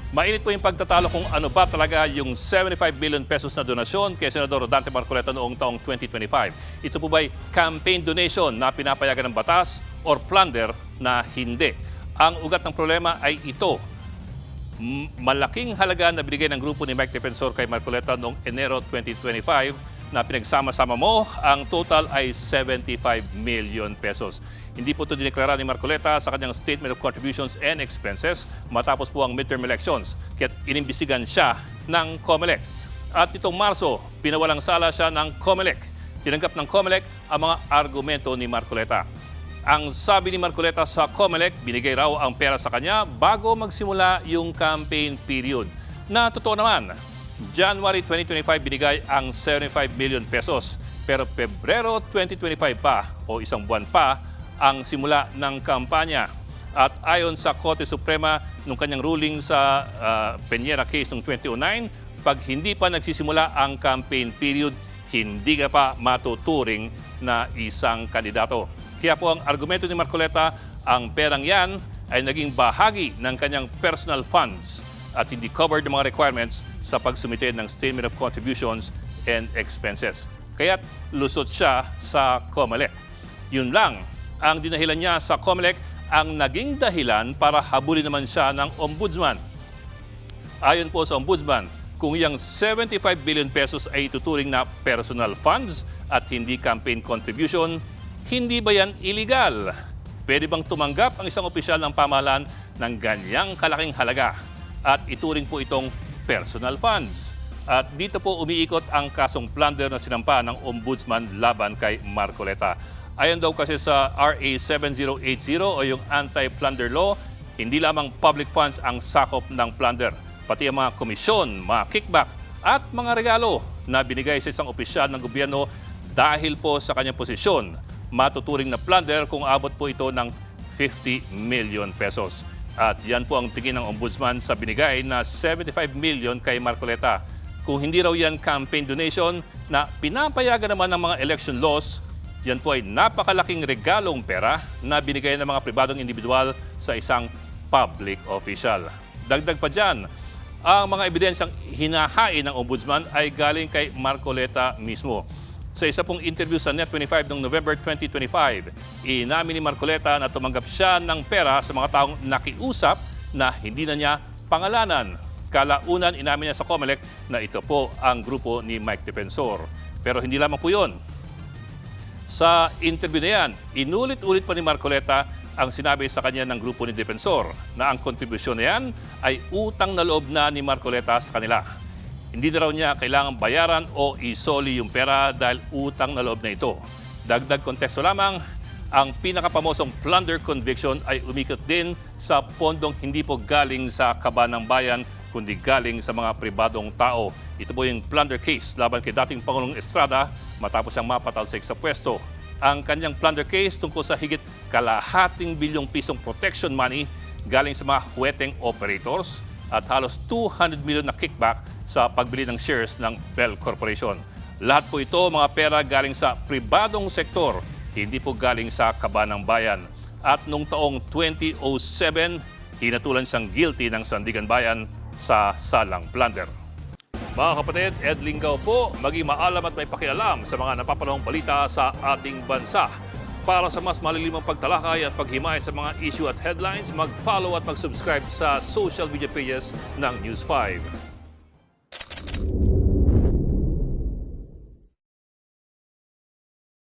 Mainit po yung pagtatalo kung ano ba talaga yung 75 billion pesos na donasyon kay Senador Dante Marcoleta noong taong 2025. Ito po ba'y campaign donation na pinapayagan ng batas or plunder na hindi? Ang ugat ng problema ay ito. Malaking halaga na binigay ng grupo ni Mike Defensor kay Marcoleta noong Enero 2025 na pinagsama-sama mo, ang total ay 75 million pesos. Hindi po ito dineklara ni Marcoleta sa kanyang Statement of Contributions and Expenses matapos po ang midterm elections, kaya't inimbestigan siya ng COMELEC. At itong Marso, pinawalang sala siya ng COMELEC. Tinanggap ng COMELEC ang mga argumento ni Marcoleta. Ang sabi ni Marcoleta sa COMELEC, binigay raw ang pera sa kanya bago magsimula yung campaign period. Na totoo naman, January 2025 binigay ang 75 million pesos. Pero Pebrero 2025 pa o isang buwan pa ang simula ng kampanya. At ayon sa Korte Suprema nung kanyang ruling sa Peñera case noong 2009, pag hindi pa nagsisimula ang campaign period, hindi ka pa matuturing na isang kandidato. Kaya po ang argumento ni Marcoleta, ang perang yan ay naging bahagi ng kanyang personal funds at hindi covered ng mga requirements sa pagsumite ng Statement of Contributions and Expenses. Kaya't lusot siya sa COMELEC. Yun lang ang dinahilan niya sa COMELEC, ang naging dahilan para habulin naman siya ng ombudsman. Ayon po sa ombudsman, kung yung 75 billion pesos ay tuturing na personal funds at hindi campaign contribution, hindi ba yan illegal? Pwede bang tumanggap ang isang opisyal ng pamahalaan ng ganyang kalaking halaga at ituring po itong personal funds? At dito po umiikot ang kasong plunder na sinampa ng ombudsman laban kay Marcoleta. Ayon daw kasi sa RA 7080 o yung Anti-Plunder Law, hindi lamang public funds ang sakop ng plunder, pati ang mga komisyon, mga kickback at mga regalo na binigay sa isang opisyal ng gobyerno dahil po sa kanyang posisyon. Matuturing na plunder kung abot po ito ng 50 million pesos. At yan po ang tingin ng ombudsman sa binigay na 75 million kay Marcoleta. Kung hindi raw yan campaign donation na pinapayagan naman ng mga election laws, yan po ay napakalaking regalong pera na binigay ng mga pribadong individual sa isang public official. Dagdag pa dyan, ang mga ebidensyang hinahain ng ombudsman ay galing kay Marcoleta mismo. Sa isa pong interview sa Net25 noong November 2025, inamin ni Marcoleta na tumanggap siya ng pera sa mga taong nakiusap na hindi na niya pangalanan. Kalaunan, inamin niya sa COMELEC na ito po ang grupo ni Mike Defensor. Pero hindi lamang po yun. Sa interview na yan, inulit-ulit pa ni Marcoleta ang sinabi sa kanya ng grupo ni Defensor na ang kontribusyon na yan ay utang na loob na ni Marcoleta sa kanila. Hindi na raw niya kailangang bayaran o isoli yung pera dahil utang na loob na ito. Dagdag konteksto lamang, ang pinakapamosong plunder conviction ay umikot din sa pondong hindi po galing sa kaban ng bayan kundi galing sa mga pribadong tao. Ito po yung plunder case laban kay dating Pangulong Estrada matapos siyang mapatalsik sa pwesto. Ang kanyang plunder case tungkol sa higit kalahating bilyong pisong protection money galing sa mga huweteng operators at halos 200 million na kickback sa pagbili ng shares ng Bell Corporation. Lahat po ito mga pera galing sa pribadong sektor, hindi po galing sa kaban ng bayan. At noong taong 2007, hinatulan siyang guilty ng Sandigan Bayan sa salang plunder. Mga kapatid, Ed Lingaw po, maging maalam at may pakialam sa mga napapanahong balita sa ating bansa. Para sa mas malilimang pagtalakay at paghimay sa mga issue at headlines, mag-follow at mag-subscribe sa social media pages ng News 5.